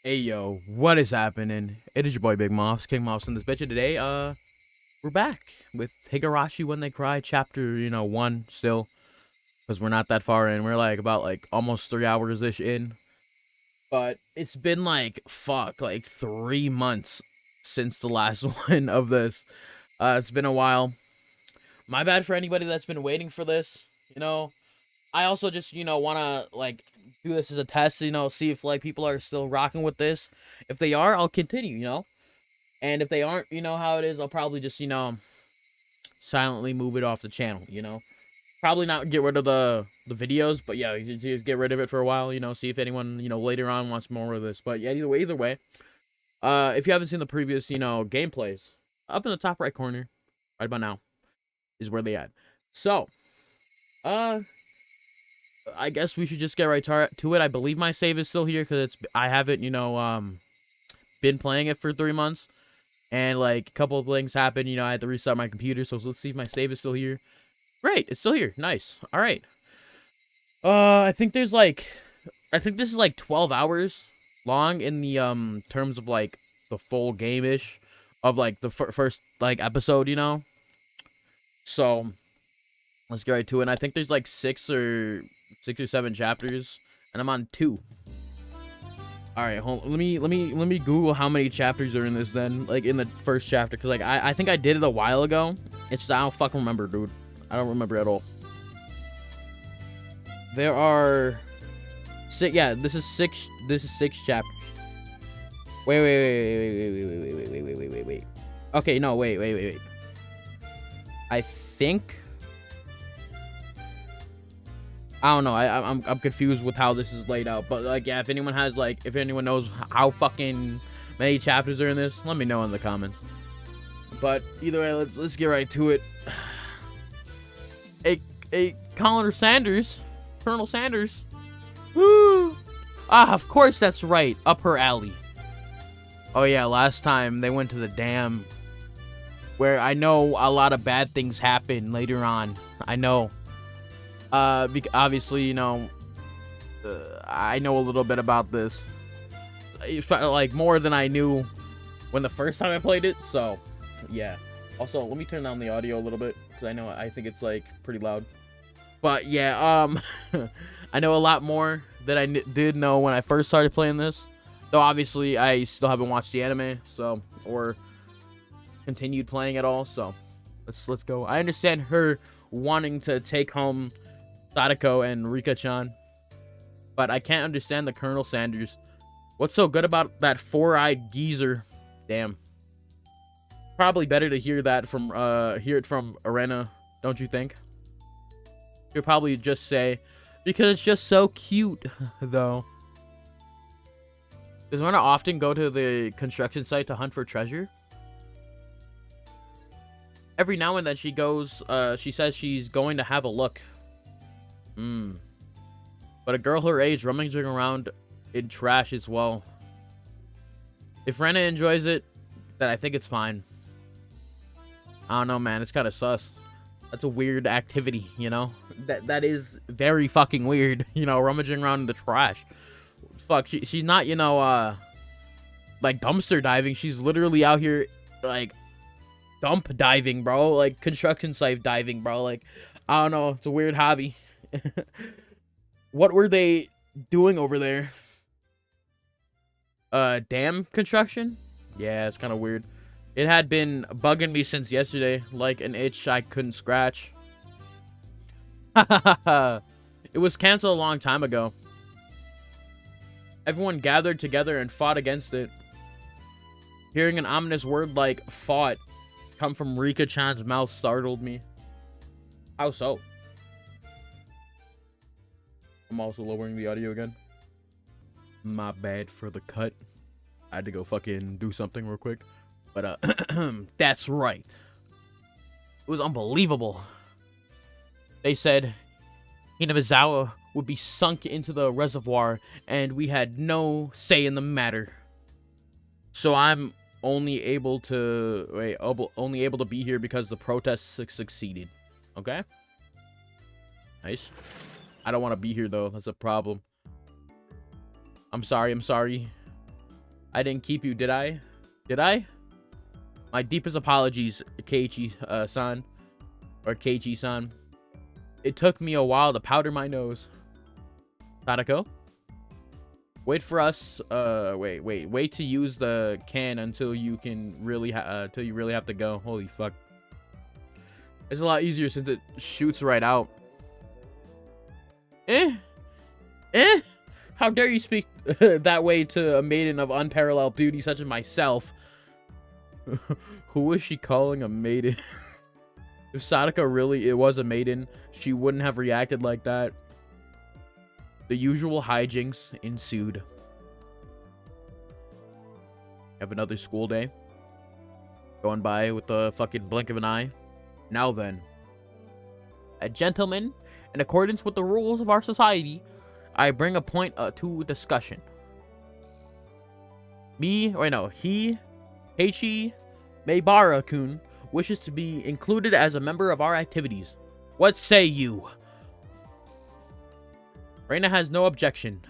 Hey yo, what is happening? It is your boy Big Moss, King Moss in this bitch, and today, we're back with Higurashi When They Cry, chapter, 1 still, because we're not that far in. We're like about almost 3 hours-ish in. But it's been like 3 months since the last one of this. It's been a while. My bad for anybody that's been waiting for this. I also just, wanna do this as a test, see if people are still rocking with this. If they are, I'll continue. And if they aren't, you know how it is, I'll probably just, silently move it off the channel. Probably not get rid of the videos, but yeah, you just get rid of it for a while, see if anyone, later on wants more of this. But yeah, either way, if you haven't seen the previous, gameplays, up in the top right corner, right about now, is where they at. So, uh, I guess we should just get right to it. I believe my save is still here because I haven't, been playing it for 3 months. And a couple of things happened, I had to restart my computer, so let's see if my save is still here. Great, it's still here. Nice. All right. I think this is 12 hours long in the terms of the full game-ish of the first episode. So let's get right to it. And I think there's six or seven chapters, and I'm on 2. All right, hold on. Let me Google how many chapters are in this then, in the first chapter, because I think I did it a while ago. It's just I don't fucking remember, dude. I don't remember at all. There are six. Yeah, this is 6. This is 6 chapters. Wait. Okay, no, wait. I think. I don't know. I'm confused with how this is laid out. But yeah, if anyone has if anyone knows how fucking many chapters are in this, let me know in the comments. But either way, let's get right to it. A Colonel Sanders. Woo! Ah, of course that's right. Up her alley. Oh yeah, last time they went to the dam, where I know a lot of bad things happen later on. I know. Obviously, I know a little bit about this. It's more than I knew when the first time I played it. So, yeah. Also, let me turn down the audio a little bit because I think it's pretty loud. But yeah, I know a lot more that I did know when I first started playing this. Though obviously I still haven't watched the anime, or continued playing at all. So, let's go. I understand her wanting to take home Sadako and Rika-chan, but I can't understand the Colonel Sanders. What's so good about that 4-eyed geezer? Damn. Probably better to hear it from Arena, don't you think? You'll probably just say, because it's just so cute, though. Does Rena often go to the construction site to hunt for treasure? Every now and then she goes, she says she's going to have a look. But a girl her age rummaging around in trash as well. If Rena enjoys it, then I think it's fine. I don't know, man. It's kind of sus. That's a weird activity, That is very fucking weird, rummaging around in the trash. Fuck, she's not, dumpster diving. She's literally out here, dump diving, bro. Construction site diving, bro. I don't know. It's a weird hobby. What were they doing over there? Dam construction? Yeah, it's kind of weird. It had been bugging me since yesterday, like an itch I couldn't scratch. It was canceled a long time ago. Everyone gathered together and fought against it. Hearing an ominous word like fought come from Rika-chan's mouth startled me. How so? I'm also lowering the audio again. My bad for the cut. I had to go fucking do something real quick. But, that's right. It was unbelievable. They said Hinamizawa would be sunk into the reservoir, and we had no say in the matter. So I'm only able to be here because the protests succeeded. Okay? Nice. I don't want to be here, though. That's a problem. I'm sorry. I didn't keep you, did I? Did I? My deepest apologies, Keiichi-san. Or Keiichi-san. It took me a while to powder my nose. Sadako? Wait for us. Wait to use the can until you can really until you really have to go. Holy fuck. It's a lot easier since it shoots right out. How dare you speak that way to a maiden of unparalleled beauty such as myself? Who is she calling a maiden? If Sadako really was a maiden, she wouldn't have reacted like that. The usual hijinks ensued. Have another school day going by with the fucking blink of an eye. Now then, a gentleman, in accordance with the rules of our society, I bring a point to discussion. Heiichi Maibara-kun wishes to be included as a member of our activities. What say you? Reina has no objection.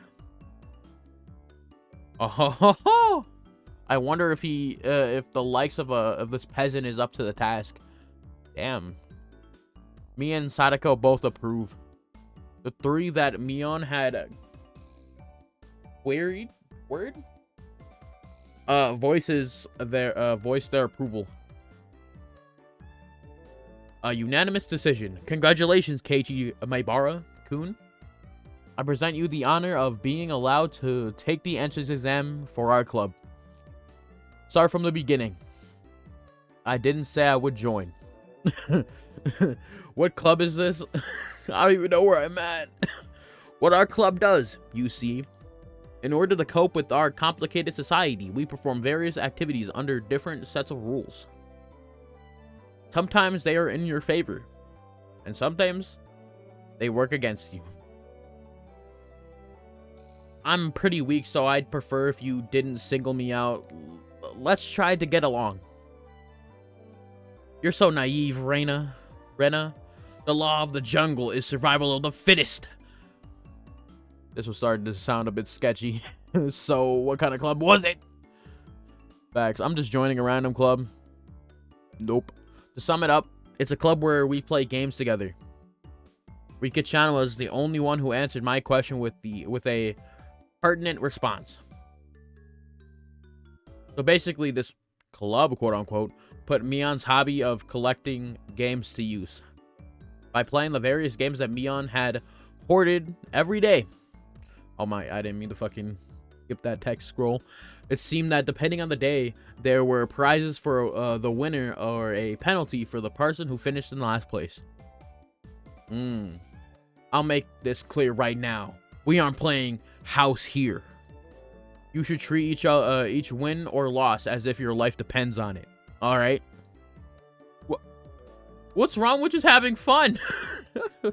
Oh, I wonder if if the likes of this peasant is up to the task. Damn. Me and Sadako both approve. The three that Mion had voiced their approval. A unanimous decision. Congratulations, Keiichi Maibara-kun. I present you the honor of being allowed to take the entrance exam for our club. Start from the beginning. I didn't say I would join. What club is this? I don't even know where I'm at. What our club does, you see. In order to cope with our complicated society, we perform various activities under different sets of rules. Sometimes they are in your favor, and sometimes they work against you. I'm pretty weak, so I'd prefer if you didn't single me out. Let's try to get along. You're so naive, Rena. The law of the jungle is survival of the fittest. This was starting to sound a bit sketchy. So, what kind of club was it? Facts. I'm just joining a random club. Nope. To sum it up, it's a club where we play games together. Rika-chan was the only one who answered my question with a pertinent response. So basically, this club, quote-unquote, put Mion's hobby of collecting games to use. By playing the various games that Mion had hoarded every day. Oh my, I didn't mean to fucking skip that text scroll. It seemed that depending on the day, there were prizes for the winner or a penalty for the person who finished in last place. I'll make this clear right now. We aren't playing house here. You should treat each win or loss as if your life depends on it. Alright? What's wrong with just having fun?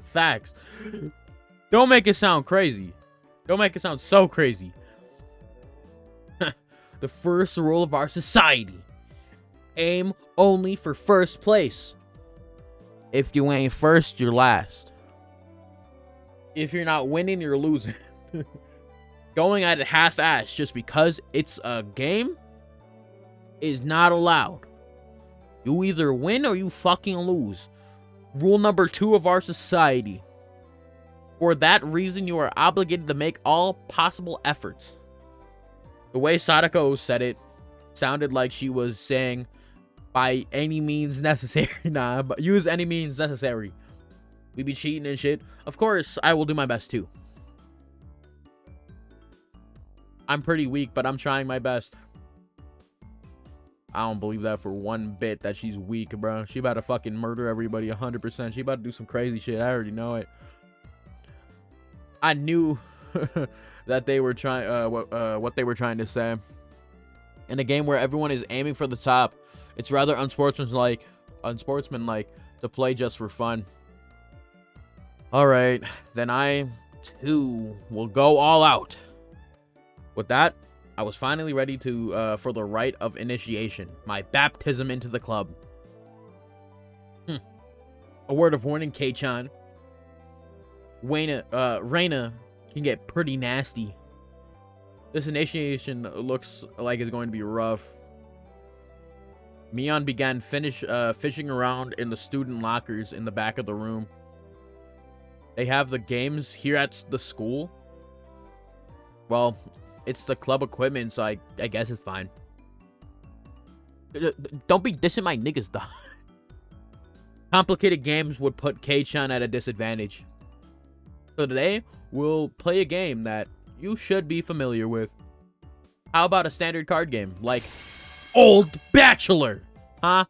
Facts. Don't make it sound crazy. Don't make it sound so crazy. The first rule of our society. Aim only for first place. If you ain't first, you're last. If you're not winning, you're losing. Going at it half-assed just because it's a game is not allowed. You either win or you fucking lose. Rule number 2 of our society. For that reason, you are obligated to make all possible efforts. The way Sadako said it sounded like she was saying, by any means necessary. Nah, but use any means necessary. We be cheating and shit. Of course, I will do my best too. I'm pretty weak, but I'm trying my best. I don't believe that for one bit that she's weak, bro. She about to fucking murder everybody 100%. She about to do some crazy shit. I already know it. I knew that they were trying what they were trying to say. In a game where everyone is aiming for the top, it's rather unsportsmanlike to play just for fun. Alright, then I too will go all out. With that, I was finally ready to for the rite of initiation, my baptism into the club. A word of warning, Kei-chan. Reina can get pretty nasty. This initiation looks like it's going to be rough. Mion began fishing around in the student lockers in the back of the room. They have the games here at the school. Well, it's the club equipment, so I guess it's fine. Don't be dissing my niggas, though. Complicated games would put K-chan at a disadvantage. So today, we'll play a game that you should be familiar with. How about a standard card game, like Old Bachelor? Huh?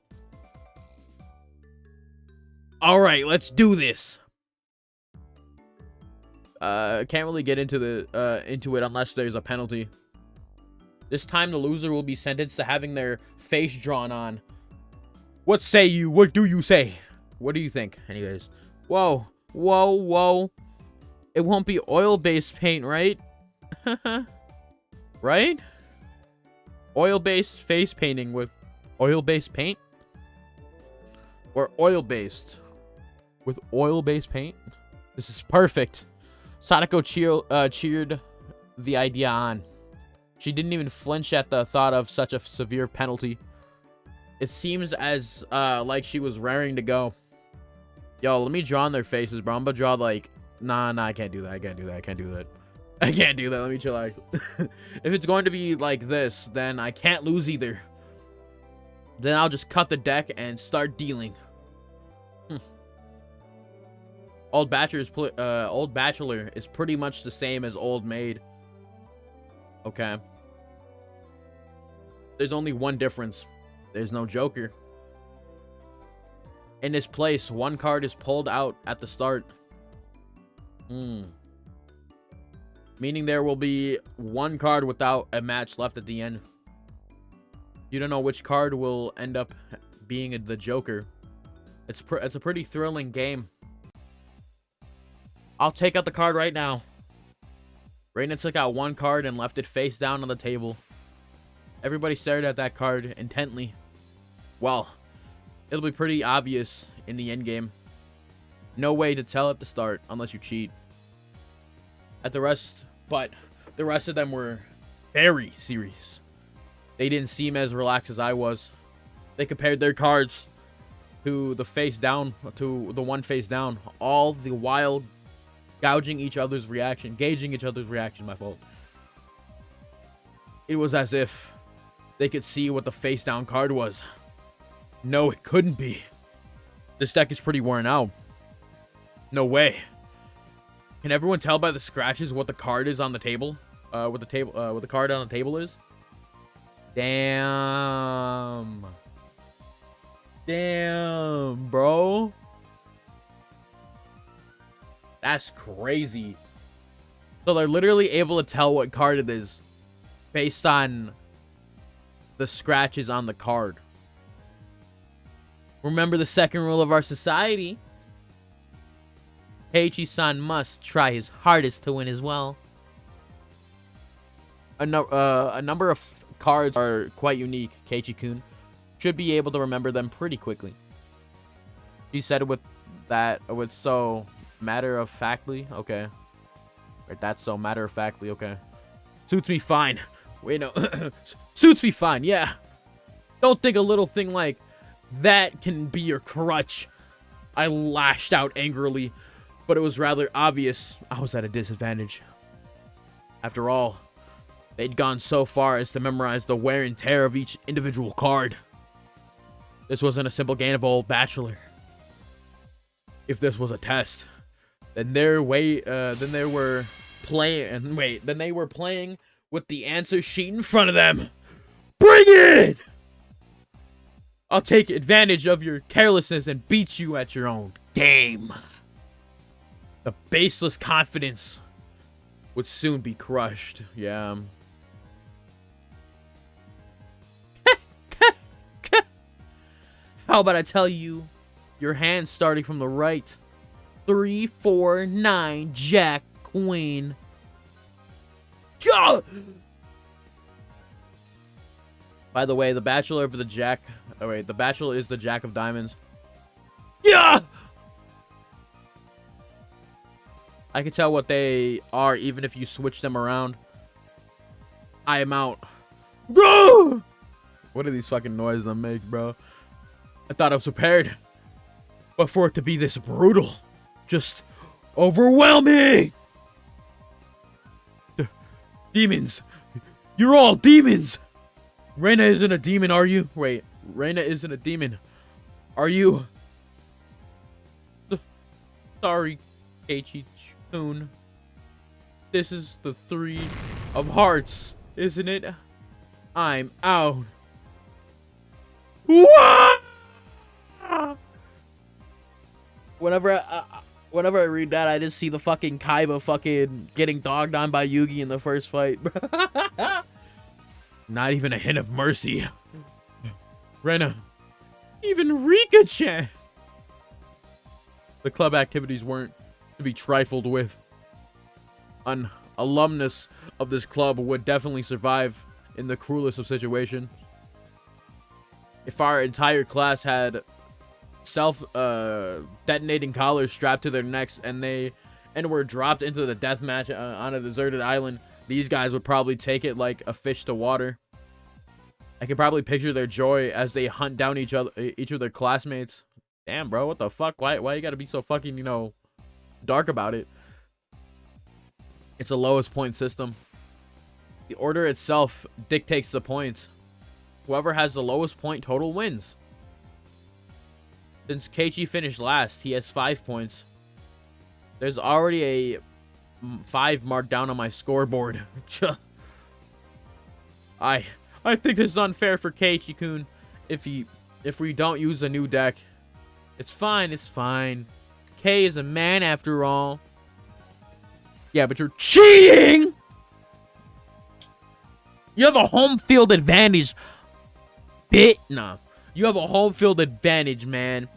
Alright, let's do this. Can't really get into it unless there's a penalty. This time the loser will be sentenced to having their face drawn on. What say you? What do you say? What do you think? Anyways. Whoa. Whoa, whoa. It won't be oil-based paint, right? Right? Oil-based face painting with oil-based paint? Or oil-based with oil-based paint? This is perfect. Sadako cheered the idea on. She didn't even flinch at the thought of such a severe penalty. It seems as like she was raring to go. Yo, let me draw on their faces, bro. I'm gonna draw like... Nah, I can't do that. I can't do that. I can't do that. I can't do that. Let me chillax. If it's going to be like this, then I can't lose either. Then I'll just cut the deck and start dealing. Old Bachelor is pretty much the same as Old Maid. Okay. There's only one difference. There's no Joker. In this place, one card is pulled out at the start. Meaning there will be one card without a match left at the end. You don't know which card will end up being the Joker. It's a pretty thrilling game. I'll take out the card right now. Reina took out one card and left it face down on the table. Everybody stared at that card intently. Well, it'll be pretty obvious in the end game. No way to tell at the start unless you cheat. But the rest of them were very serious. They didn't seem as relaxed as I was. They compared their cards to the one face down, all the while gauging each other's reaction, my fault. It was as if they could see what the face down card was. No, it couldn't be. This deck is pretty worn out. No way. Can everyone tell by the scratches what the card is on the table? What the card on the table is? Damn. Damn, bro. That's crazy. So they're literally able to tell what card it is based on the scratches on the card. Remember the second rule of our society. Heiichi-san must try his hardest to win as well. A number of cards are quite unique. Keiichi-kun should be able to remember them pretty quickly. She said it with so matter-of-factly. Okay. Right, that's so matter-of-factly. Okay. Suits me fine. Wait, no. Suits me fine, yeah. Don't think a little thing like that can be your crutch. I lashed out angrily, but it was rather obvious I was at a disadvantage. After all, they'd gone so far as to memorize the wear and tear of each individual card. This wasn't a simple game of Old Bachelor. If this was a test, then they were playing with the answer sheet in front of them. Bring it! I'll take advantage of your carelessness and beat you at your own game. The baseless confidence would soon be crushed. Yeah. How about I tell you your hand starting from the right? 3, 4, 9, Jack, Queen. Yeah! By the way, the Bachelor of the Jack... Oh, wait. The Bachelor is the Jack of Diamonds. Yeah! I can tell what they are even if you switch them around. I am out. Bro! What are these fucking noises I make, bro? I thought I was prepared. But for it to be this brutal, just overwhelming. Demons. You're all demons. Reina isn't a demon, are you? Wait, Reina isn't a demon. Are you? Sorry, Keiichi-kun. This is the 3 of hearts, isn't it? I'm out. What? Whenever I read that, I just see the fucking Kaiba fucking getting dogged on by Yugi in the first fight. Not even a hint of mercy. Rena. Even Rika-chan. The club activities weren't to be trifled with. An alumnus of this club would definitely survive in the cruelest of situations. If our entire class had detonating collars strapped to their necks and were dropped into the death match on a deserted island, these guys would probably take it like a fish to water. I can probably picture their joy as they hunt down each of their classmates. Damn, bro, what the fuck? Why you gotta be so fucking, dark about it? It's a lowest point system. The order itself dictates the points. Whoever has the lowest point total wins. Since Keiichi finished last, he has 5 points. There's already a 5 marked down on my scoreboard. I think this is unfair for Keiichi-kun if we don't use a new deck. It's fine, it's fine. Kei is a man after all. Yeah, but you're cheating! You have a home field advantage. Nah. You have a home field advantage, man.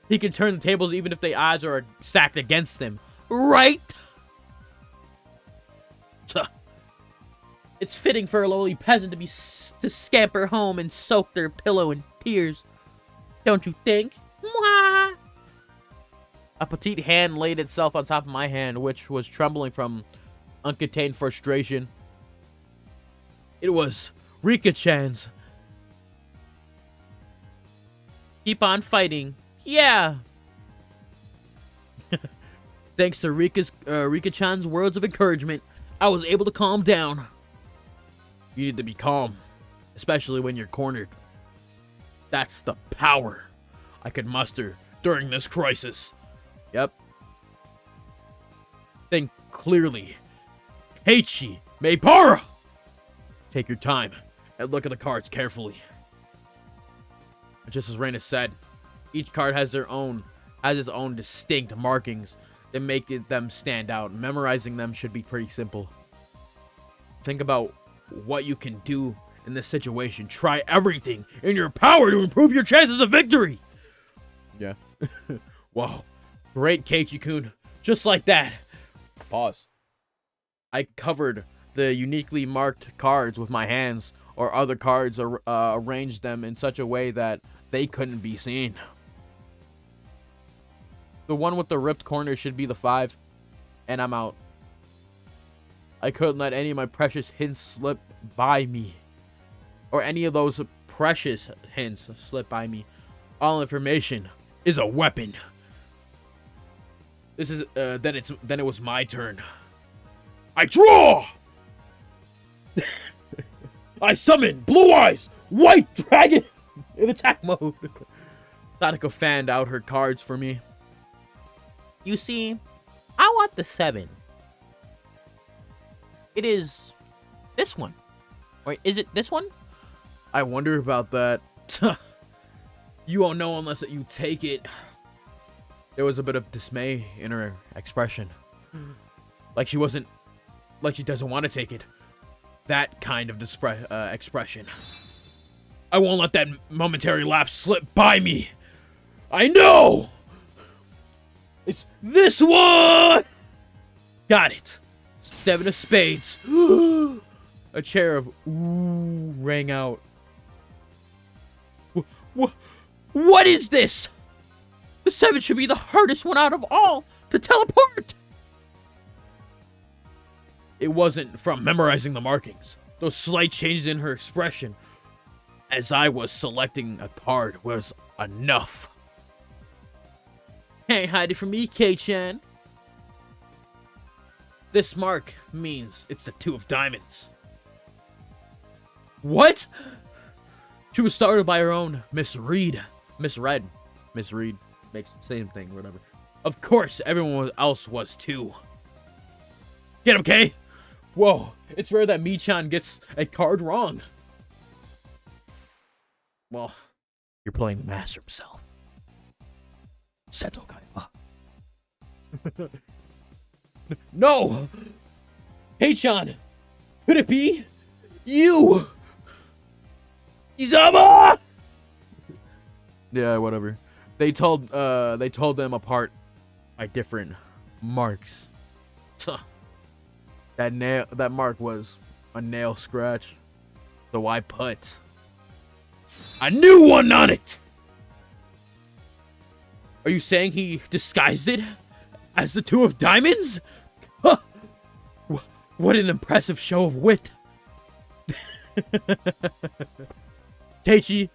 He can turn the tables even if the odds are stacked against him. Right? It's fitting for a lowly peasant to scamper home and soak their pillow in tears. Don't you think? Mwah! A petite hand laid itself on top of my hand, which was trembling from uncontained frustration. It was Rika-chan's. Keep on fighting. Yeah. Thanks to Rika-chan's words of encouragement, I was able to calm down. You need to be calm, especially when you're cornered. That's the power I could muster during this crisis. Yep. Think clearly. Keiichi Maepara! Take your time and look at the cards carefully. Just as Reina said, each card has its own distinct markings that make them stand out. Memorizing them should be pretty simple. Think about what you can do in this situation. Try everything in your power to improve your chances of victory. Yeah. Wow. Great, Keiichi-kun. Just like that. Pause. I covered the uniquely marked cards with my hands, or other cards arranged them in such a way that they couldn't be seen. The one with the ripped corner should be the 5, and I'm out. I couldn't let any of my precious hints slip by me, or any of those precious hints slip by me. All information is a weapon. This is then it was my turn. I draw. I summon Blue Eyes White Dragon in attack mode. Sadako fanned out her cards for me. You see, I want the 7. It is this one. Wait, is it this one? I wonder about that. You won't know unless you take it. There was a bit of dismay in her expression. Like she doesn't want to take it. That kind of expression. I won't let that momentary lapse slip by me. I know! It's this one! Got it. 7 of spades. A chair of ooh rang out. What is this? The 7 should be the hardest one out of all to teleport. It wasn't from memorizing the markings. Those slight changes in her expression as I was selecting a card was enough. Can't hide it from me, Kei-chan. This mark means it's the 2 of diamonds. What? She was started by her own misread. Misread makes the same thing, whatever. Of course, everyone else was too. Get him, Kei! Whoa, it's rare that Mi-chan gets a card wrong. Well, you're playing the master himself. Seto Kaiba. No! Kei-chan! Could it be? You! Izama! Yeah, whatever. They told them apart by different marks. That mark was a nail scratch. So I put a new one on it! Are you saying he disguised it as the 2 of diamonds? Huh. What an impressive show of wit. Teichi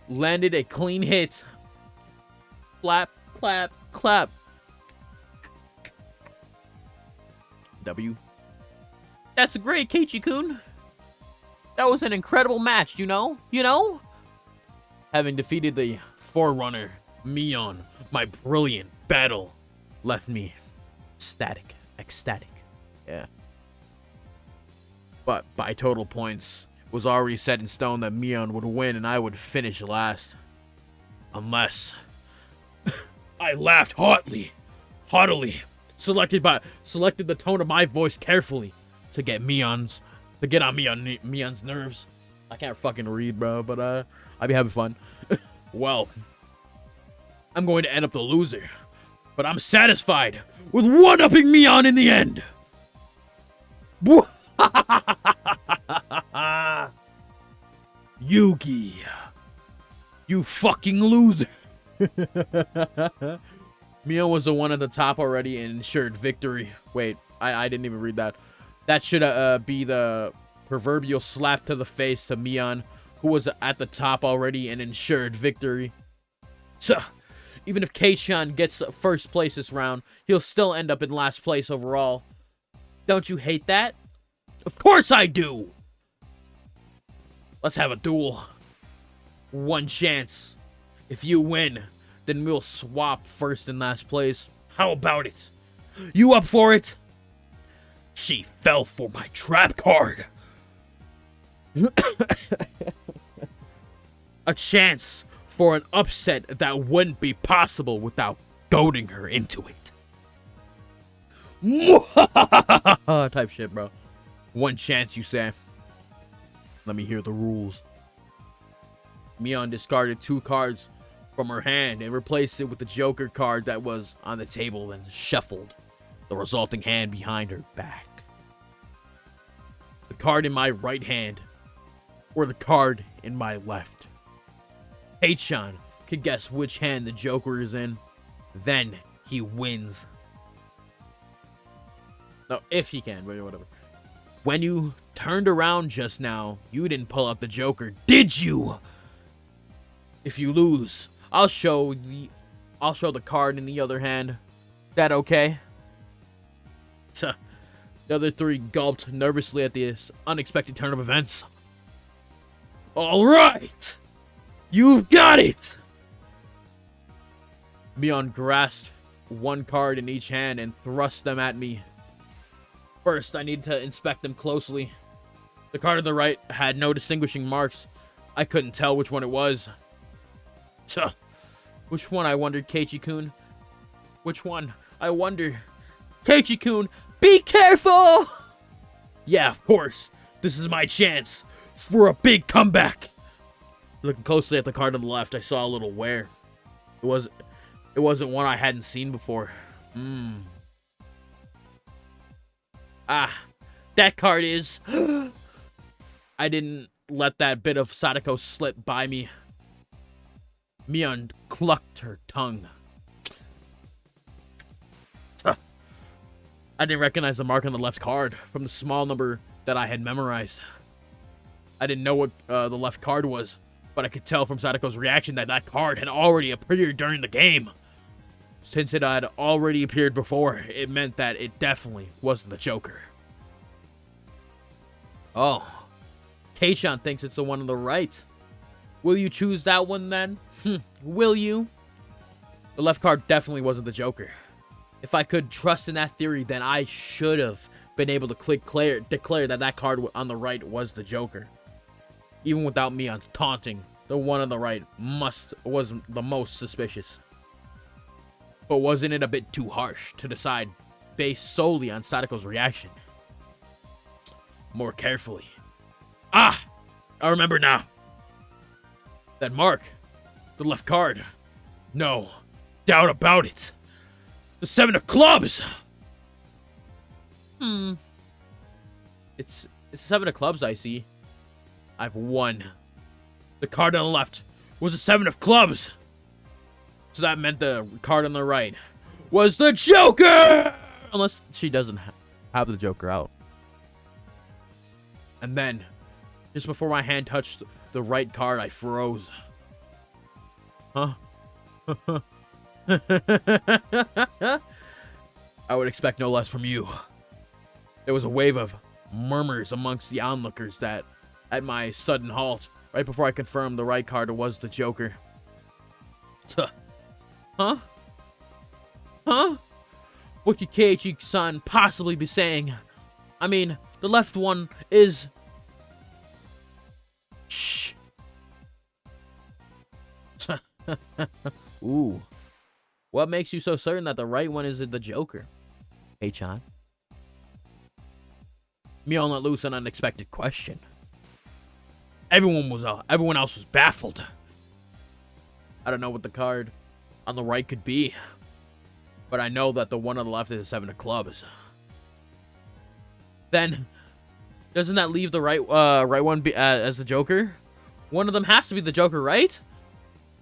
landed a clean hit. Clap, clap, clap. W. That's great, Keiichi-kun. That was an incredible match, you know? Having defeated the Forerunner, Mion, my brilliant battle left me ecstatic. Yeah. But by total points, it was already set in stone that Mion would win and I would finish last. Unless I laughed haughtily, selected the tone of my voice carefully to get on Mion's nerves. I can't fucking read, bro, but I'd be having fun. Well, I'm going to end up the loser, but I'm satisfied with one-upping Mion in the end. Yugi, you fucking loser. Mion was the one at the top already and ensured victory. Wait, I didn't even read that. That should be the proverbial slap to the face to Mion, who was at the top already and ensured victory. So, even if Kei-chan gets first place this round, he'll still end up in last place overall. Don't you hate that? Of course I do! Let's have a duel. One chance. If you win, then we'll swap first and last place. How about it? You up for it? She fell for my trap card. A chance for an upset that wouldn't be possible without goading her into it. Type shit, bro. One chance, you say. Let me hear the rules. Mion discarded 2 cards from her hand and replaced it with the Joker card that was on the table and shuffled the resulting hand behind her back. The card in my right hand or the card in my left. Kei-chan can guess which hand the Joker is in, then he wins. No, if he can, but whatever. When you turned around just now, you didn't pull out the Joker, did you? If you lose, I'll show the card in the other hand. That okay? The other 3 gulped nervously at this unexpected turn of events. All right, you've got it. Mion grasped 1 card in each hand and thrust them at me. First, I needed to inspect them closely. The card on the right had no distinguishing marks. I couldn't tell which one it was. Which one, I wondered, Keiichi-kun? Which one? I wonder. Keiichi-kun, be careful! Yeah, of course. This is my chance for a big comeback. Looking closely at the card on the left, I saw a little wear. It wasn't one I hadn't seen before. That card is... I didn't let that bit of Sadako slip by me. Mion clucked her tongue. I didn't recognize the mark on the left card from the small number that I had memorized. I didn't know what the left card was, but I could tell from Sadako's reaction that that card had already appeared during the game. Since it had already appeared before, it meant that it definitely wasn't the Joker. Oh, Kei-chan thinks it's the one on the right. Will you choose that one then? Will you? The left card definitely wasn't the Joker. If I could trust in that theory, then I should have been able to declare that that card on the right was the Joker. Even without me taunting, the one on the right was the most suspicious. But wasn't it a bit too harsh to decide based solely on Sadako's reaction? More carefully. I remember now. That mark. The left card. No doubt about it. The 7 of clubs. It's 7 of clubs, I see. I've won. The card on the left was the 7 of clubs. So that meant the card on the right was the Joker! Unless she doesn't have the Joker out. And then, just before my hand touched the right card, I froze. Huh? I would expect no less from you. There was a wave of murmurs amongst the onlookers that, at my sudden halt, right before I confirmed the right card was the Joker. Huh? What could Keiichi-san possibly be saying? I mean, the left one is... Shh. Ooh. What makes you so certain that the right one is the Joker? Kei-chan. Mion let loose an unexpected question. Everyone else was baffled. I don't know what the card on the right could be, but I know that the one on the left is a 7 of clubs. Then, doesn't that leave the right one as the Joker? One of them has to be the Joker, right?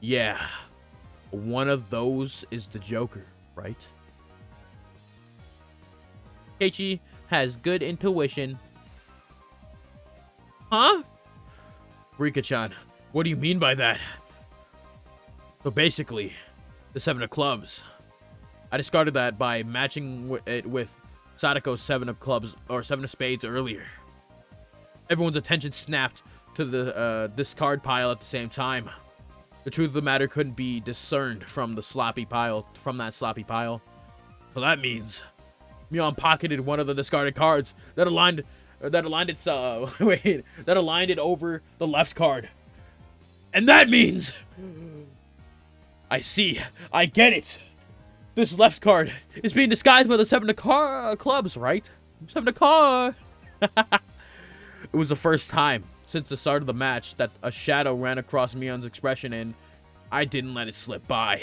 Yeah, one of those is the Joker, right? Keiichi has good intuition. Huh? Rika-chan, what do you mean by that? So basically, the 7 of clubs. I discarded that by matching it with Sadako's 7 of clubs, or 7 of spades earlier. Everyone's attention snapped to the discard pile at the same time. The truth of the matter couldn't be discerned from that sloppy pile. So that means Mion pocketed one of the discarded cards that aligned it over the left card. And that means I see. I get it. This left card is being disguised by the 7 of clubs, right? 7 of cards. It was the first time since the start of the match that a shadow ran across Mion's expression, and I didn't let it slip by.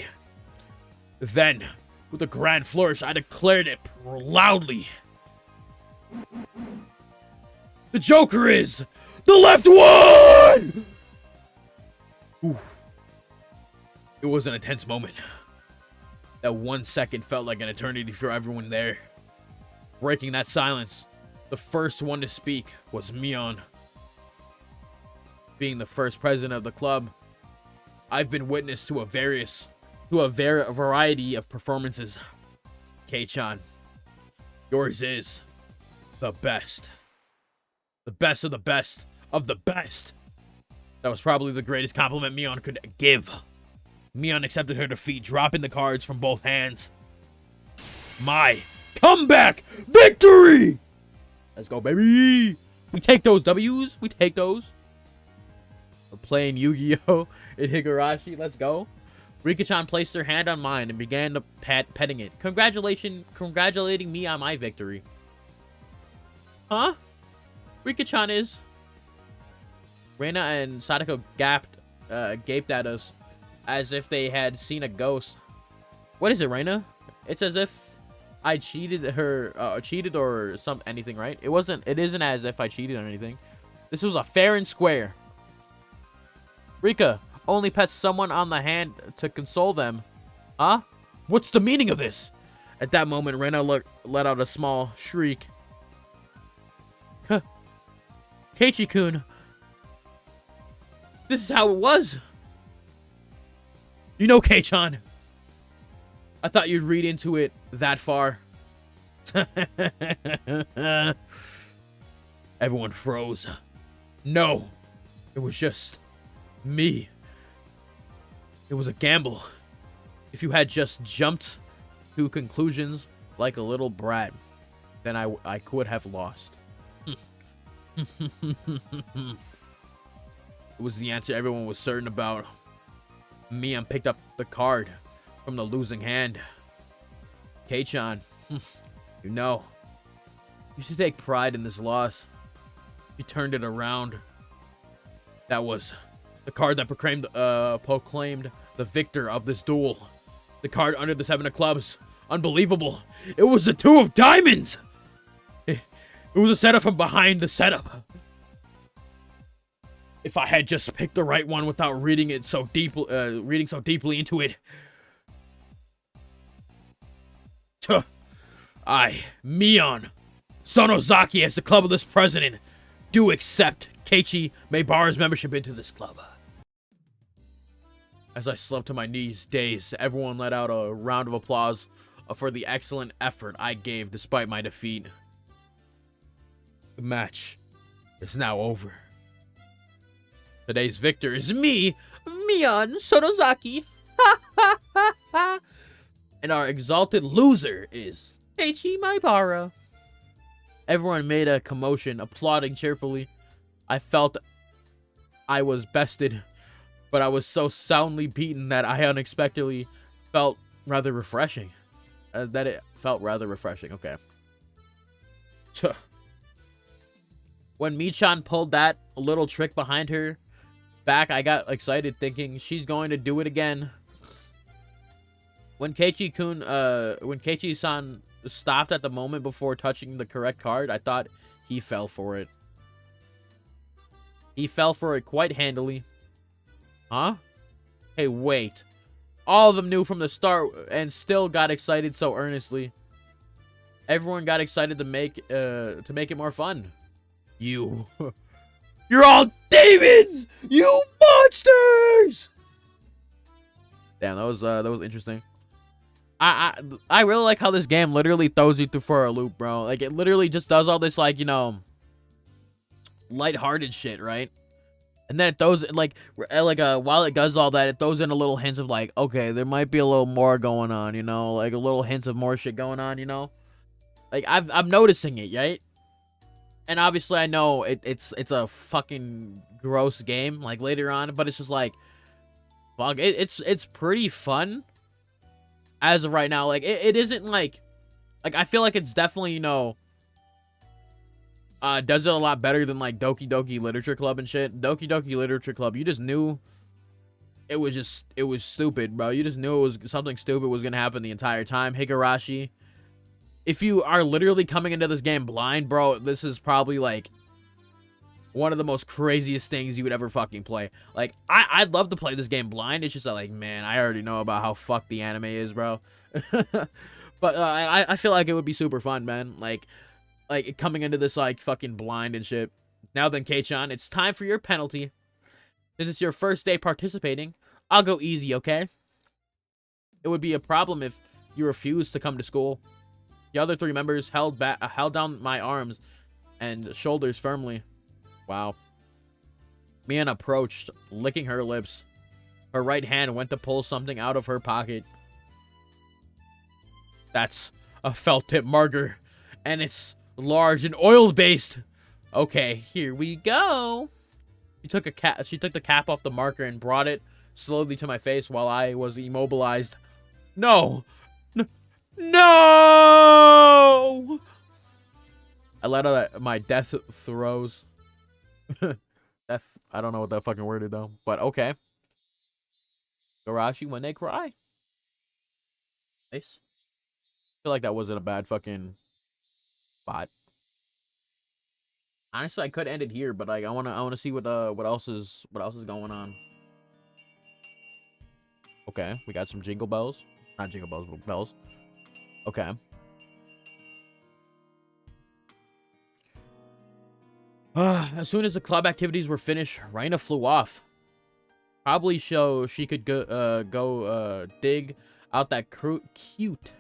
Then, with a grand flourish, I declared it loudly. The Joker is the left one! Ooh. It was an intense moment. That 1 second felt like an eternity for everyone there. Breaking that silence, the first one to speak was Mion. Being the first president of the club, I've been witness to a variety of performances. Kei-chan, yours is the best. The best of the best of the best. That was probably the greatest compliment Mion could give. Mion accepted her defeat, dropping the cards from both hands. My comeback victory! Let's go, baby! We take those W's. We take those. We're playing Yu-Gi-Oh! In Higurashi. Let's go. Rika-chan placed her hand on mine and began to petting it. Congratulating me on my victory. Huh? Rika-chan is... Reina and Sadako gaped at us as if they had seen a ghost. What is it, Reina? It's as if I cheated or anything, right? It isn't as if I cheated or anything. This was a fair and square. Rika only pets someone on the hand to console them. Huh? What's the meaning of this? At that moment, Reina let out a small shriek. Keiichi-kun, This is how it was. You know, Kei-chan, I thought you'd read into it that far. Everyone froze. No, it was just me. It was a gamble. If you had just jumped to conclusions like a little brat, then I could have lost. It was the answer everyone was certain about. Mion picked up the card from the losing hand. Kei-chan, you know, you should take pride in this loss. You turned it around. That was the card that proclaimed the victor of this duel. The card under the 7 of clubs. Unbelievable. It was the 2 of diamonds. It was a setup from behind the setup. If I had just picked the right one without reading it so deeply into it. I, Mion Sonozaki, as the clubless president, do accept Keiichi Maebara's membership into this club. As I slumped to my knees, dazed, everyone let out a round of applause for the excellent effort I gave despite my defeat. The match is now over. Today's victor is me, Mion Sonozaki. And our exalted loser is Keiichi Maebara. Everyone made a commotion, applauding cheerfully. I felt I was bested, but I was so soundly beaten that I unexpectedly felt rather refreshing. Okay. When Michan pulled that little trick behind her back, I got excited, thinking she's going to do it again. When Keiichi-san stopped at the moment before touching the correct card, I thought he fell for it. He fell for it quite handily. Huh? Hey, wait. All of them knew from the start and still got excited so earnestly. Everyone got excited to make it more fun. You're all demons! You monsters! Damn, that was interesting. I really like how this game literally throws you through for a loop, bro. Like, it literally just does all this, like, you know, lighthearted shit, right? And then it throws, while it does all that, it throws in a little hints of, like, okay, there might be a little more going on, you know? Like, a little hints of more shit going on, you know? Like, I'm noticing it, right? And obviously, I know it's a fucking gross game, like, later on, but it's just, like, fuck, it's pretty fun. As of right now, like, it isn't, like, I feel like it's definitely, you know, does it a lot better than, like, Doki Doki Literature Club and shit. Doki Doki Literature Club, you just knew it was stupid, bro. You just knew it was something stupid was gonna happen the entire time. Higurashi, if you are literally coming into this game blind, bro, this is probably, like, one of the most craziest things you would ever fucking play. Like, I'd love to play this game blind. It's just like, man, I already know about how fucked the anime is, bro. But I feel like it would be super fun, man. Like coming into this, like, fucking blind and shit. Now then, Kei-chan, it's time for your penalty. Since it's your first day participating, I'll go easy, okay? It would be a problem if you refused to come to school. The other 3 members held down my arms and shoulders firmly. Wow. Mion approached, licking her lips. Her right hand went to pull something out of her pocket. That's a felt tip marker, and it's large and oil-based. Okay, here we go. She took the cap off the marker and brought it slowly to my face while I was immobilized. No! No! I let out my death throes. I don't know what that fucking word is, though. But okay. Higurashi when they cry. Nice. I feel like that wasn't a bad fucking spot. Honestly, I could end it here, but, like, I wanna see what else is going on. Okay, we got some jingle bells. Not jingle bells, but bells. Okay. As soon as the club activities were finished, Raina flew off. Probably show she could go dig out that cute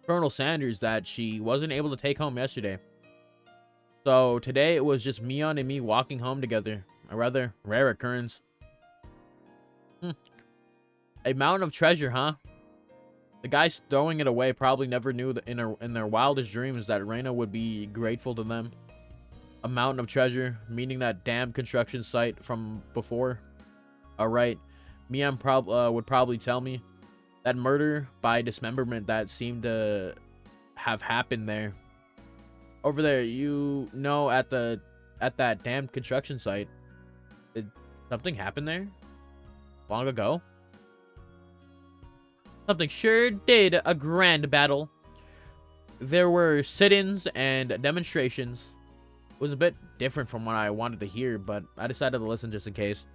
Colonel Sanders that she wasn't able to take home yesterday. So today it was just Mion and me walking home together. A rather rare occurrence. A mountain of treasure, huh? The guys throwing it away probably never knew that in their wildest dreams that Reina would be grateful to them. A mountain of treasure, meaning that damn construction site from before. Alright, Mian would probably tell me that murder by dismemberment that seemed to have happened there. Over there, you know, at that damn construction site. Did something happen there? Long ago? Something sure did. A grand battle. There were sit-ins and demonstrations. It was a bit different from what I wanted to hear, but I decided to listen just in case.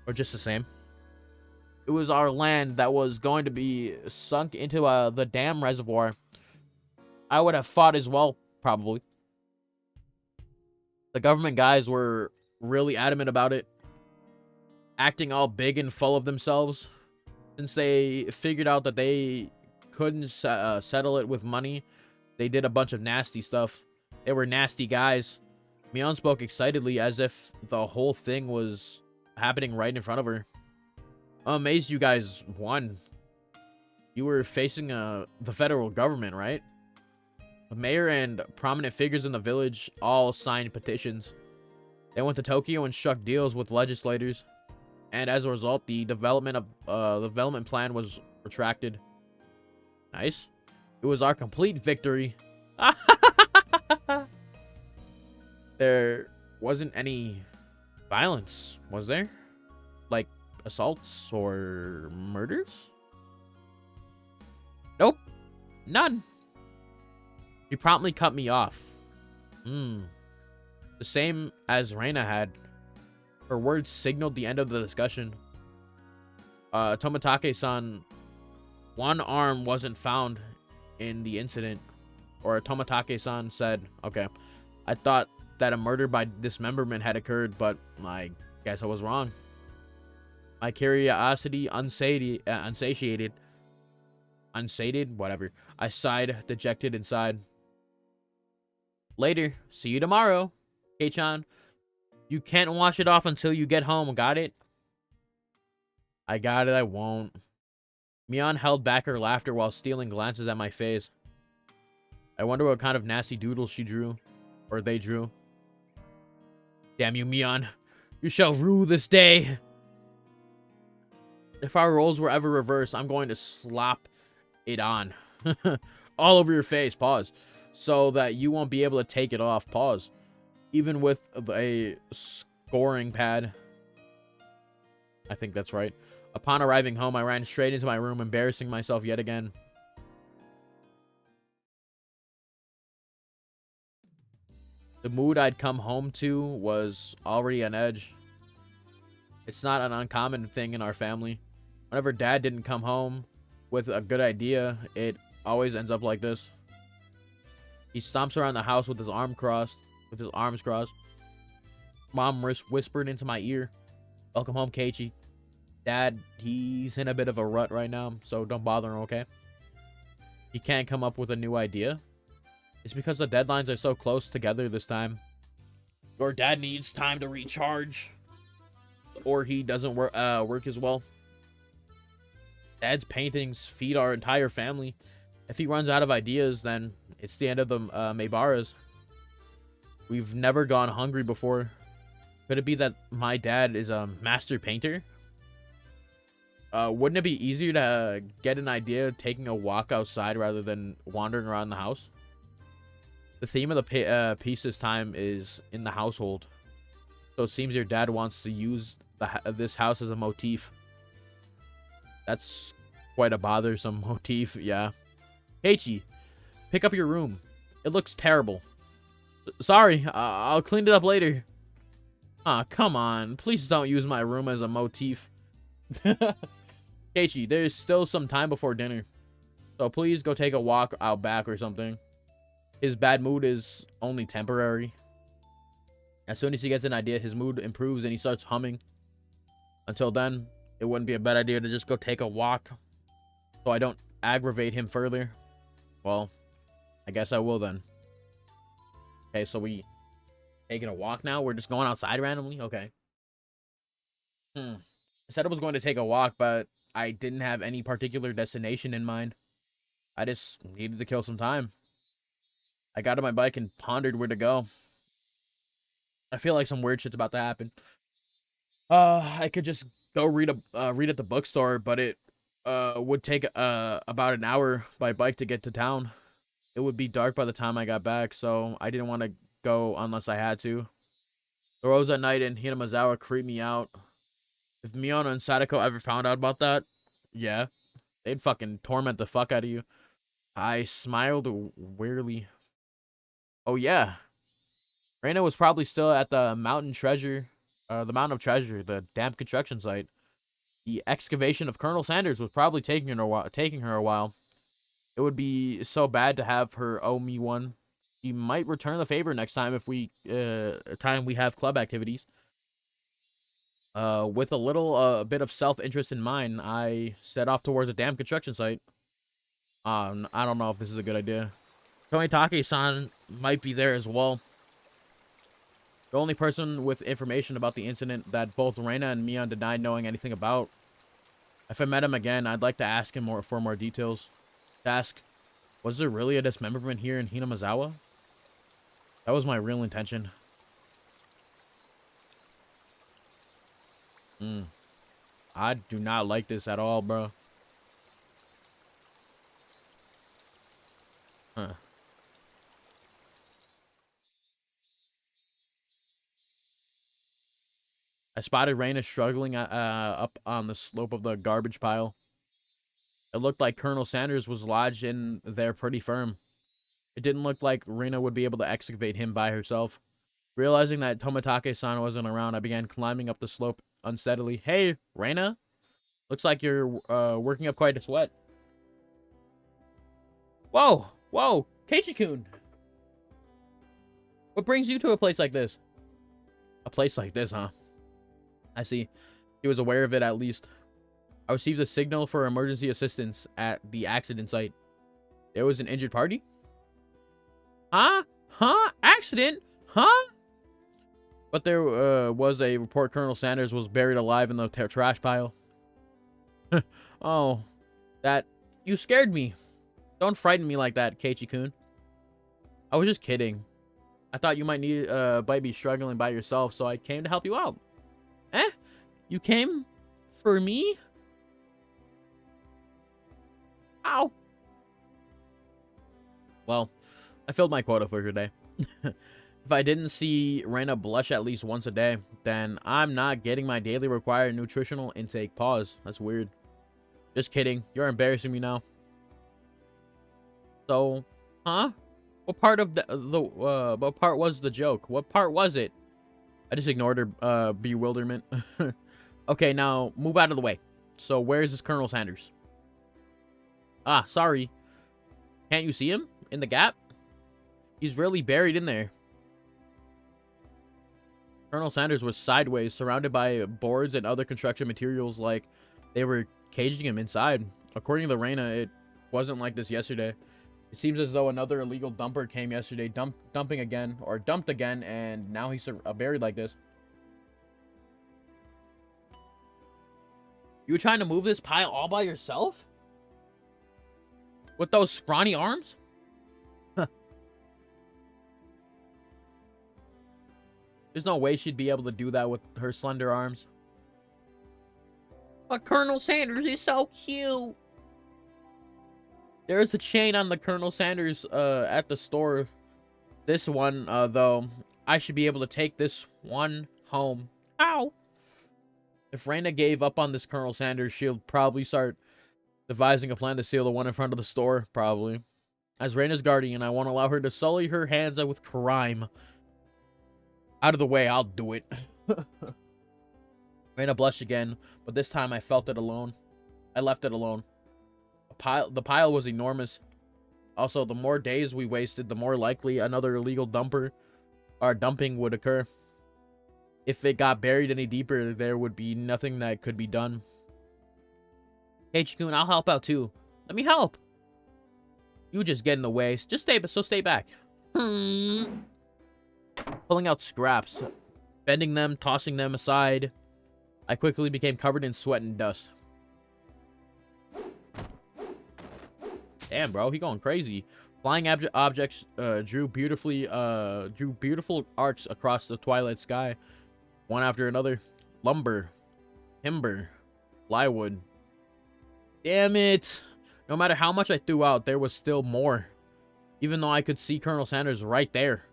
Or just the same. It was our land that was going to be sunk into the dam reservoir. I would have fought as well, probably. The government guys were really adamant about it. Acting all big and full of themselves. Since they figured out that they couldn't settle it with money, they did a bunch of nasty stuff. They were nasty guys. Mion spoke excitedly as if the whole thing was happening right in front of her. I'm amazed you guys won. You were facing the federal government, right? The mayor and prominent figures in the village all signed petitions. They went to Tokyo and struck deals with legislators. And as a result, the development plan was retracted. Nice. It was our complete victory. There wasn't any violence, was there? Like assaults or murders? Nope. None. She promptly cut me off. The same as Reina had. Her words signaled the end of the discussion. Tomatake-san, one arm wasn't found in the incident. Or Tomatake-san said, okay, I thought that a murder by dismemberment had occurred, but I guess I was wrong. My curiosity unsated, whatever. I sighed, dejected inside. Later, see you tomorrow, Kei-chan. You can't wash it off until you get home, got it? I got it, I won't. Mion held back her laughter while stealing glances at my face. I wonder what kind of nasty doodles she drew. Or they drew. Damn you, Mion. You shall rue this day. If our roles were ever reversed, I'm going to slap it on. All over your face, pause. So that you won't be able to take it off, pause. Even with a scoring pad. I think that's right. Upon arriving home, I ran straight into my room, embarrassing myself yet again. The mood I'd come home to was already on edge. It's not an uncommon thing in our family. Whenever Dad didn't come home with a good idea, it always ends up like this. He stomps around the house with his arms crossed. Mom whispered into my ear, "Welcome home, Keiichi. Dad, he's in a bit of a rut right now, so don't bother him, okay? He can't come up with a new idea. It's because the deadlines are so close together this time. Or Dad needs time to recharge. Or he doesn't work as well. Dad's paintings feed our entire family. If he runs out of ideas, then it's the end of the Maybaras. We've never gone hungry before. Could it be that my dad is a master painter? Wouldn't it be easier to get an idea taking a walk outside rather than wandering around the house? The theme of the piece this time is in the household. So it seems your dad wants to use this house as a motif. That's quite a bothersome motif, yeah. Keiichi, pick up your room. It looks terrible. Sorry, I'll clean it up later. Ah, come on. Please don't use my room as a motif. Keiichi, there's still some time before dinner. So please go take a walk out back or something. His bad mood is only temporary. As soon as he gets an idea, his mood improves and he starts humming. Until then, it wouldn't be a bad idea to just go take a walk so I don't aggravate him further. Well, I guess I will then. Okay, so we taking a walk now? We're just going outside randomly? Okay. I said I was going to take a walk, but I didn't have any particular destination in mind. I just needed to kill some time. I got on my bike and pondered where to go. I feel like some weird shit's about to happen. I could just go read at the bookstore, but it would take about an hour by bike to get to town. It would be dark by the time I got back, so I didn't want to go unless I had to. The roads at night in Hinamazawa creep me out. If Miyano and Sadako ever found out about that, yeah, they'd fucking torment the fuck out of you. I smiled wearily. Oh yeah, Reina was probably still at the Mountain of Treasure, the damp construction site. The excavation of Colonel Sanders was probably taking her a while. It would be so bad to have her owe me one. She might return the favor next time if we have club activities. With a little bit of self-interest in mind, I set off towards the damn construction site. I don't know if this is a good idea. Tomitake-san might be there as well. The only person with information about the incident that both Reina and Mion denied knowing anything about. If I met him again, I'd like to ask him for more details. To ask, was there really a dismemberment here in Hinamazawa? That was my real intention. I do not like this at all, bro. Huh. I spotted Reina struggling up on the slope of the garbage pile. It looked like Colonel Sanders was lodged in there pretty firm. It didn't look like Reina would be able to excavate him by herself. Realizing that Tomitake-san wasn't around, I began climbing up the slope unsteadily. Hey, Reina? Looks like you're working up quite a sweat. Whoa! Whoa! Keiichi-kun! What brings you to a place like this? A place like this, huh? I see. He was aware of it at least. I received a signal for emergency assistance at the accident site. There was an injured party? Huh? Huh? Accident? Huh? But there was a report Colonel Sanders was buried alive in the trash pile. Oh, that... You scared me. Don't frighten me like that, Keiichi-kun. I was just kidding. I thought you might be struggling by yourself, so I came to help you out. Eh? You came for me? Ow. Well, I filled my quota for today. If I didn't see Reina blush at least once a day, then I'm not getting my daily required nutritional intake. Pause. That's weird. Just kidding. You're embarrassing me now. So, huh? What part of what part was the joke? What part was it? I just ignored her bewilderment. Okay, now move out of the way. So, where is this Colonel Sanders? Ah, sorry. Can't you see him in the gap? He's really buried in there. Colonel Sanders was sideways, surrounded by boards and other construction materials like they were caging him inside. According to Reina, it wasn't like this yesterday. It seems as though another illegal dumper came yesterday, dumped again, and now he's buried like this. You were trying to move this pile all by yourself? With those scrawny arms? There's no way she'd be able to do that with her slender arms. But Colonel Sanders is so cute. There is a chain on the Colonel Sanders at the store. This one, though, I should be able to take this one home. Ow! If Reina gave up on this Colonel Sanders, she'll probably start devising a plan to steal the one in front of the store, probably. As Reina's guardian, I won't allow her to sully her hands with crime. Out of the way, I'll do it. Reina blushed again, but this time I felt it alone. I left it alone. The pile was enormous. Also, the more days we wasted, the more likely another illegal dumping would occur. if it got buried any deeper, there would be nothing that could be done. Hey, Chikun, I'll help out too. Let me help. You just get in the way. Just stay back. Pulling out scraps, bending them, tossing them aside. I quickly became covered in sweat and dust. Damn, bro, he going crazy. Flying objects drew beautiful arcs across the twilight sky, one after another. Lumber, timber, plywood. Damn it! No matter how much I threw out, there was still more. Even though I could see Colonel Sanders right there.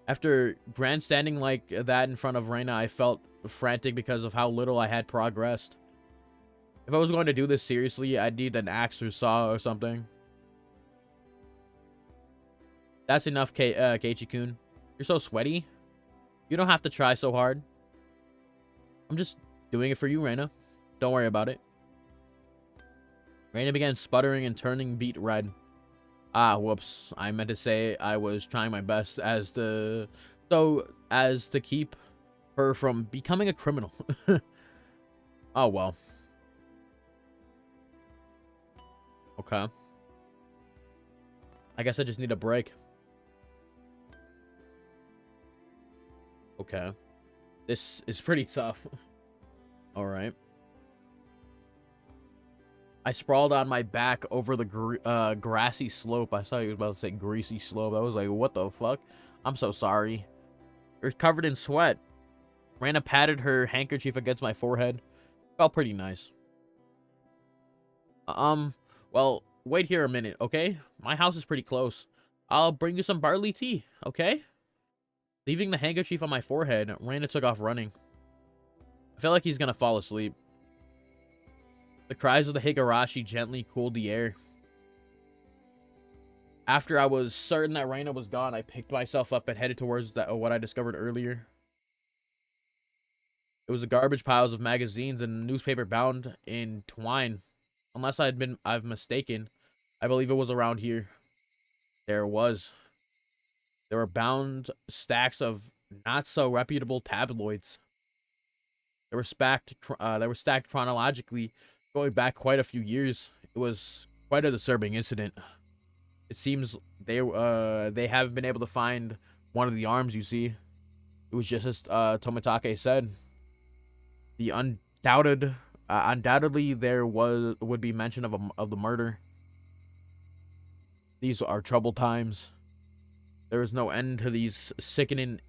After grandstanding like that in front of Reina, I felt frantic because of how little I had progressed. If I was going to do this seriously, I'd need an axe or saw or something. That's enough, Keiichi-kun. You're so sweaty. You don't have to try so hard. I'm just doing it for you, Reina. Don't worry about it. Reina began sputtering and turning beet red. Ah, whoops. I meant to say I was trying my best as to keep her from becoming a criminal. Oh, well. Okay. I guess I just need a break. Okay. This is pretty tough. Alright. I sprawled on my back over the grassy slope. I saw you was about to say greasy slope. I was like, what the fuck? I'm so sorry. You're covered in sweat. Rana patted her handkerchief against my forehead. Felt pretty nice. Well, wait here a minute, okay? My house is pretty close. I'll bring you some barley tea, okay? Leaving the handkerchief on my forehead, Rana took off running. I feel like he's gonna fall asleep. The cries of the Higurashi gently cooled the air. After I was certain that Reina was gone, I picked myself up and headed towards what I discovered earlier. It was the garbage piles of magazines and newspaper bound in twine. Unless I've mistaken, I believe it was around here. There was. There were bound stacks of not so reputable tabloids. They were stacked chronologically, going back quite a few years. It was quite a disturbing incident. It seems they haven't been able to find one of the arms. You see, it was just as Tomitake said. The undoubtedly there would be mention of the murder. These are troubled times. There is no end to these sickening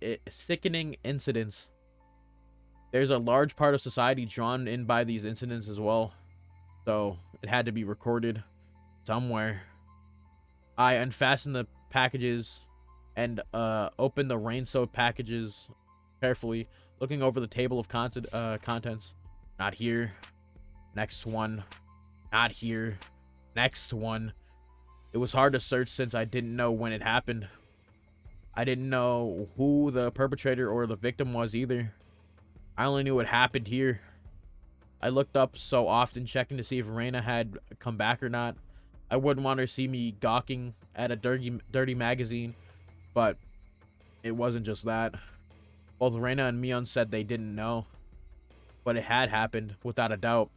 incidents. There's a large part of society drawn in by these incidents as well. So it had to be recorded somewhere. I unfastened the packages and opened the rain-soaked packages carefully, looking over the table of contents. Not here. Next one. Not here. Next one. It was hard to search since I didn't know when it happened. I didn't know who the perpetrator or the victim was either. I only knew it happened here. I looked up so often, checking to see if Reina had come back or not. I wouldn't want her to see me gawking at a dirty magazine, but it wasn't just that. Both Reina and Mion said they didn't know, but it had happened, without a doubt.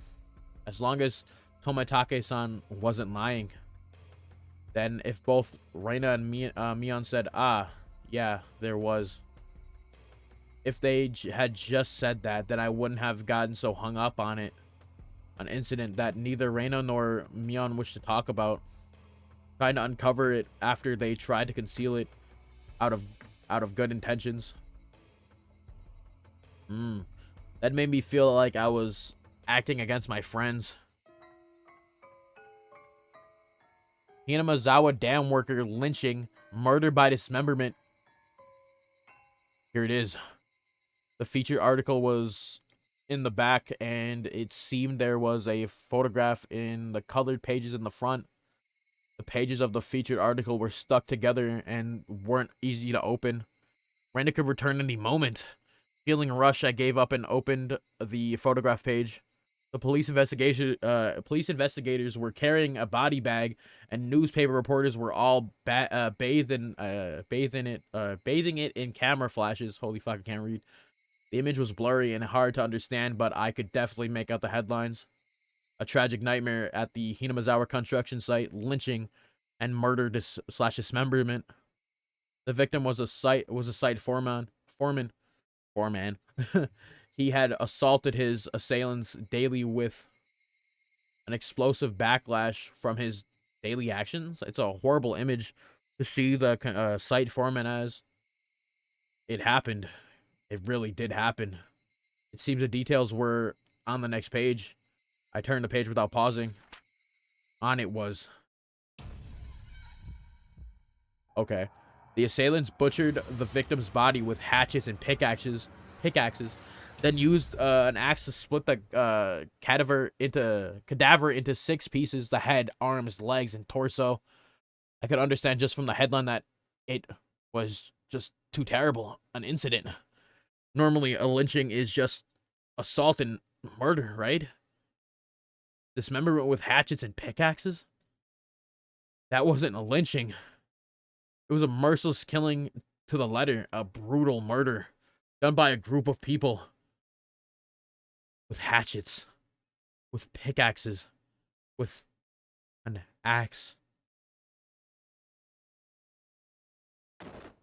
As long as Tomitake-san wasn't lying. Then if both Reina and Mion said, ah, yeah, there was. If they had just said that, then I wouldn't have gotten so hung up on it. An incident that neither Reina nor Mion wished to talk about. Trying to uncover it after they tried to conceal it out of good intentions. That made me feel like I was acting against my friends. Hinamazawa dam worker lynching, murder by dismemberment. Here it is. The featured article was in the back, and it seemed there was a photograph in the colored pages in the front. The pages of the featured article were stuck together and weren't easy to open. Randa could return any moment. Feeling a rush, I gave up and opened the photograph page. The police investigators were carrying a body bag, and newspaper reporters were all bathing it in camera flashes. Holy fuck, I can't read. The image was blurry and hard to understand, but I could definitely make out the headlines. A tragic nightmare at the Hinamazawa construction site, lynching and murder slash dismemberment. The victim was a site foreman. He had assaulted his assailants daily with an explosive backlash from his daily actions. It's a horrible image to see the site foreman as. It happened. It really did happen. It seems the details were on the next page. I turned the page without pausing. On it was. Okay. The assailants butchered the victim's body with hatchets and pickaxes, then used an axe to split the cadaver into 6 pieces: the head, arms, legs, and torso. I could understand just from the headline that it was just too terrible an incident. Normally, a lynching is just assault and murder, right? Dismemberment with hatchets and pickaxes? That wasn't a lynching. It was a merciless killing to the letter, a brutal murder done by a group of people with hatchets, with pickaxes, with an axe.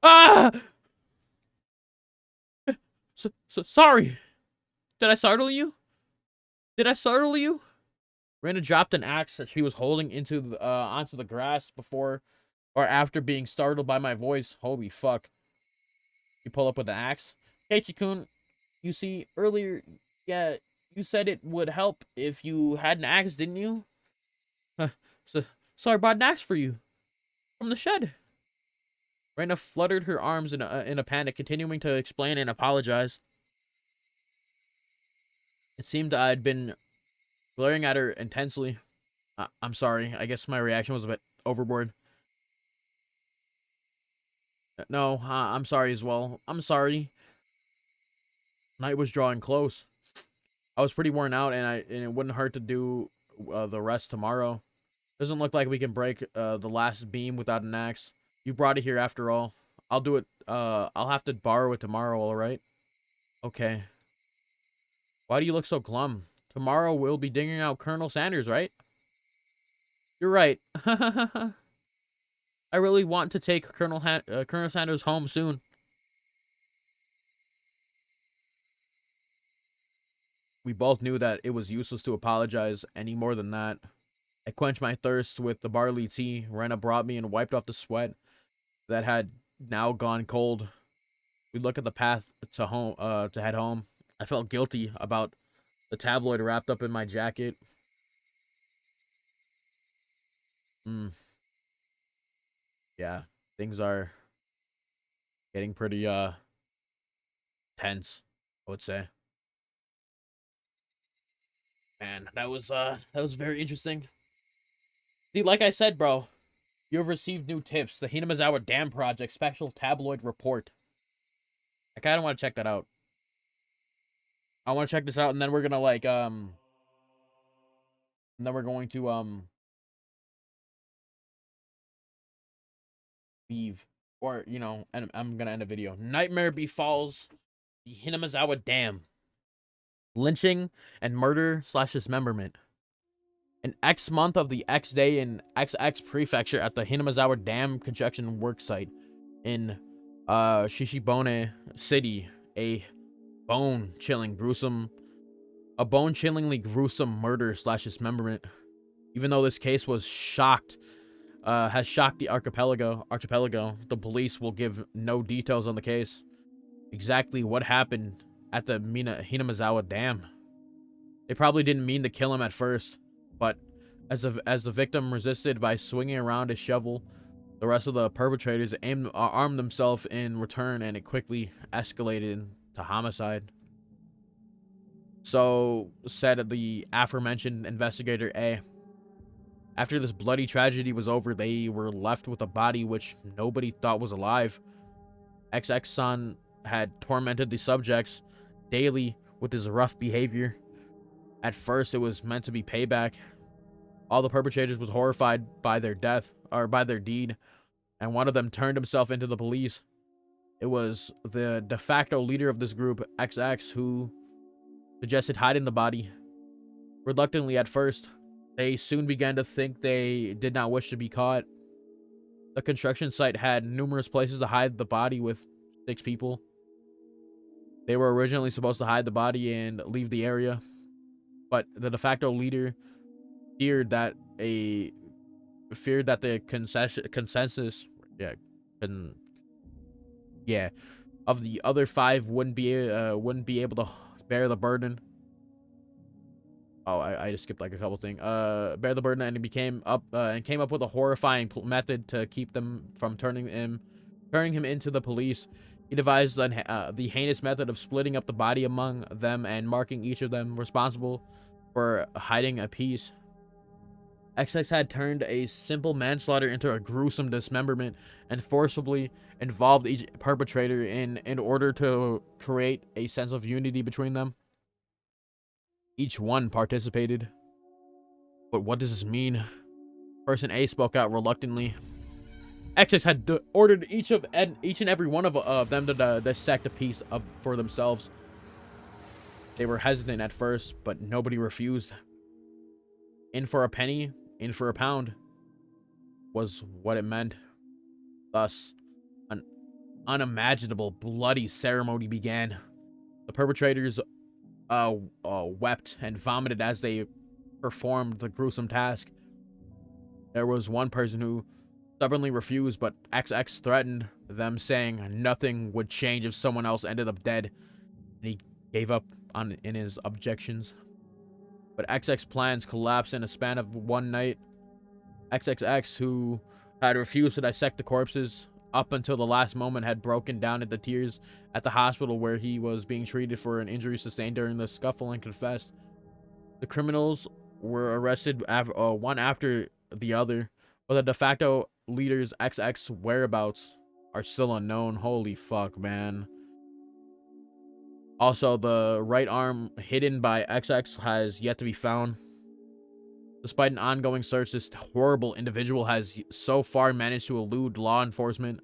Ah! Sorry. Did I startle you? Did I startle you? Randa dropped an axe that she was holding onto the grass before or after being startled by my voice. Holy fuck. You pull up with an axe. Keiichi-kun, you see, earlier, yeah, you said it would help if you had an axe, didn't you? So I brought an axe for you. From the shed. Randa fluttered her arms in a panic, continuing to explain and apologize. It seemed I'd been glaring at her intensely. I'm sorry. I guess my reaction was a bit overboard. No, I'm sorry as well. I'm sorry. Night was drawing close. I was pretty worn out, and it wouldn't hurt to do the rest tomorrow. Doesn't look like we can break the last beam without an axe. You brought it here after all. I'll do it. I'll have to borrow it tomorrow, all right? Okay. Why do you look so glum? Tomorrow we'll be digging out Colonel Sanders, right? You're right. I really want to take Colonel Sanders home soon. We both knew that it was useless to apologize any more than that. I quenched my thirst with the barley tea Rena brought me and wiped off the sweat that had now gone cold. We looked at the path to head home. I felt guilty about the tabloid wrapped up in my jacket. Yeah, things are getting pretty tense, I would say. Man, that was very interesting. See, like I said, bro, you have received new tips. The Hinamazawa Dam Project special tabloid report. I kind of want to check that out. I want to check this out, and then we're gonna and then we're going to leave, or and I'm gonna end the video. Nightmare befalls the Hinamazawa Dam. Lynching and murder slash dismemberment. An X month of the X day in XX prefecture at the Hinamazawa Dam construction work site in Shishibone City. A bone-chillingly gruesome murder slash dismemberment. Even though this case has shocked the archipelago, the police will give no details on the case. Exactly what happened at the Hinamazawa Dam. They probably didn't mean to kill him at first, but as the victim resisted by swinging around a shovel, the rest of the perpetrators armed themselves in return, and it quickly escalated to homicide. So said the aforementioned investigator A. After this bloody tragedy was over, they were left with a body which nobody thought was alive. XX-san had tormented the subjects daily with his rough behavior. At first, it was meant to be payback. All the perpetrators was horrified by their death, or by their deed, and one of them turned himself into the police. It was the de facto leader of this group, XX, who suggested hiding the body. Reluctantly at first, they soon began to think they did not wish to be caught. The construction site had numerous places to hide the body with 6 people. They were originally supposed to hide the body and leave the area, but the de facto leader feared that the consensus con, yeah of the other 5 wouldn't be able to bear the burden. Oh, I just skipped like a couple things. Bear the burden, and came up with a horrifying method to keep them from turning him into the police. He devised the heinous method of splitting up the body among them and marking each of them responsible for hiding a piece. XX had turned a simple manslaughter into a gruesome dismemberment and forcibly involved each perpetrator in order to create a sense of unity between them. Each one participated. But what does this mean? Person A spoke out reluctantly. XX had ordered each and every one of them to dissect a piece for themselves. They were hesitant at first, but nobody refused. In for a penny, in for a pound was what it meant. Thus, an unimaginable bloody ceremony began. The perpetrators wept and vomited as they performed the gruesome task. There was one person who stubbornly refused, but XX threatened them, saying nothing would change if someone else ended up dead, and he gave up in his objections. But XX plans collapsed in a span of one night. XXX, who had refused to dissect the corpses up until the last moment, had broken down into tears at the hospital where he was being treated for an injury sustained during the scuffle and confessed. The criminals were arrested one after the other, but the de facto leader's XX whereabouts are still unknown. Holy fuck, man. Also, the right arm hidden by XX has yet to be found. Despite an ongoing search, this horrible individual has so far managed to elude law enforcement.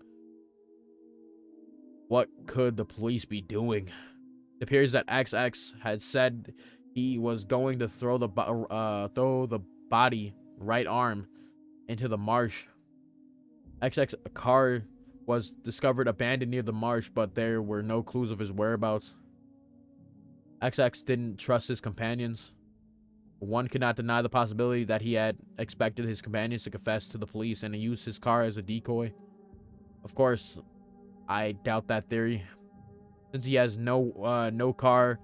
What could the police be doing? It appears that XX had said he was going to throw the body right arm into the marsh. XX car was discovered abandoned near the marsh, but there were no clues of his whereabouts. XX didn't trust his companions. One could not deny the possibility that he had expected his companions to confess to the police and use his car as a decoy. Of course, I doubt that theory. Since he has no car,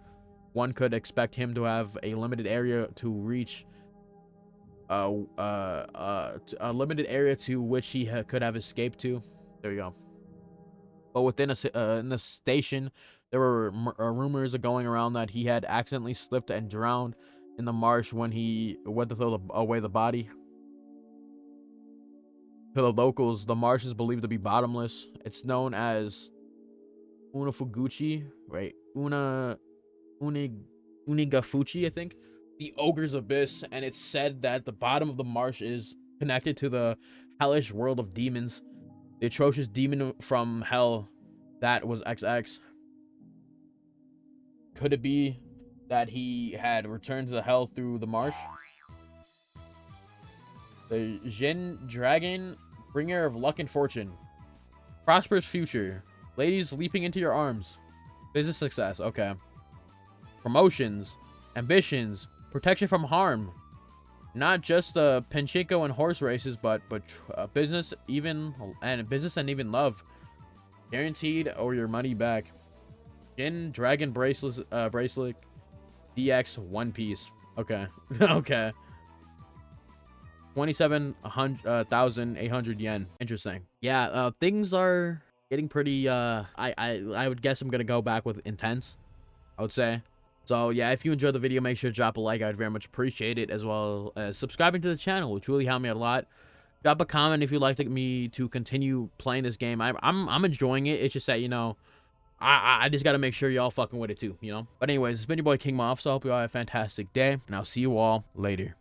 one could expect him to have a limited area to reach. A limited area to which he could have escaped to. There you go. But within in the station, there were rumors going around that he had accidentally slipped and drowned in the marsh when he went to throw away the body. To the locals, the marsh is believed to be bottomless. It's known as Unafuguchi, right? Unigafuchi, I think. The Ogre's Abyss, and it's said that the bottom of the marsh is connected to the hellish world of demons. The atrocious demon from hell that was XX. Could it be that he had returned to the hell through the marsh? The Jin Dragon, bringer of luck and fortune. Prosperous future. Ladies leaping into your arms. Business success. Okay. Promotions. Ambitions. Protection from harm. Not just pachinko and horse races, but business and even love. Guaranteed or your money back. Jin Dragon bracelet DX One Piece. Okay. Okay. 27,800 yen. Interesting. Yeah, things are getting pretty I would guess I'm gonna go back with intense, I would say. So yeah, if you enjoyed the video, make sure to drop a like. I'd very much appreciate it, as well as subscribing to the channel, which really helped me out a lot. Drop a comment if you'd like me to continue playing this game. I'm enjoying it. It's just that, you know, I just gotta make sure y'all fucking with it too, you know. But anyways, it's been your boy King Moff, so I hope you all have a fantastic day, and I'll see you all later.